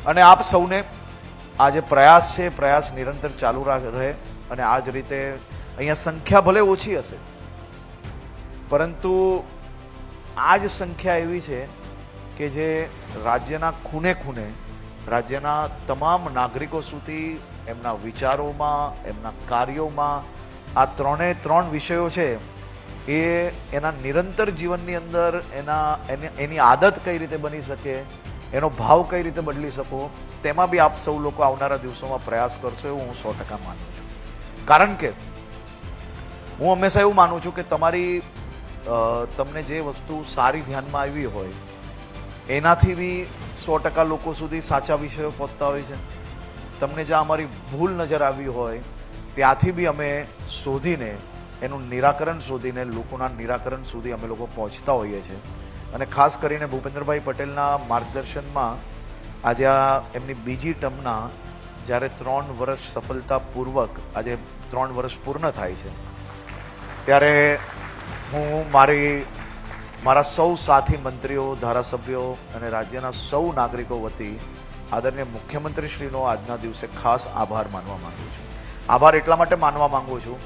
અને આપ સૌને આ જે પ્રયાસ છે પ્રયાસ નિરંતર ચાલુ રહે અને આ જ રીતે અહીંયા સંખ્યા ભલે ઓછી હશે પરંતુ આ જ સંખ્યા એવી છે કે જે રાજ્યના ખૂણે ખૂણે રાજ્યના તમામ નાગરિકો સુધી એમના વિચારોમાં એમના કાર્યોમાં આ ત્રણ વિષયો છે એ એના નિરંતર જીવનની અંદર એની આદત કઈ રીતે બની શકે, એનો ભાવ કઈ રીતે બદલી શકો, તેમાં બી આપ સૌ લોકો આવનારા દિવસોમાં પ્રયાસ કરશો એવું હું 100% માનું છું. કારણ કે હું હંમેશા એવું માનું છું કે તમને જે વસ્તુ સારી ધ્યાનમાં આવી હોય એનાથી બી 100% લોકો સુધી સાચા વિષયો પહોંચતા હોય છે. તમને જ્યાં અમારી ભૂલ નજર આવી હોય ત્યાંથી બી અમે શોધીને એનું નિરાકરણ શોધીને લોકોના નિરાકરણ સુધી અમે લોકો પહોંચતા હોઈએ છીએ. અને ખાસ કરીને ભૂપેન્દ્રભાઈ પટેલના માર્ગદર્શનમાં આજે આ એમની બીજી ટર્મના જ્યારે 3 વર્ષ સફળતાપૂર્વક આજે 3 વર્ષ પૂર્ણ થાય છે ત્યારે હું મારા સૌ સાથી મંત્રીઓ, ધારાસભ્યો અને રાજ્યના સૌ નાગરિકો વતી આદરણીય મુખ્યમંત્રીશ્રીનો આજના દિવસે ખાસ આભાર માનવા માંગુ છું. આભાર એટલા માટે માનવા માંગુ છું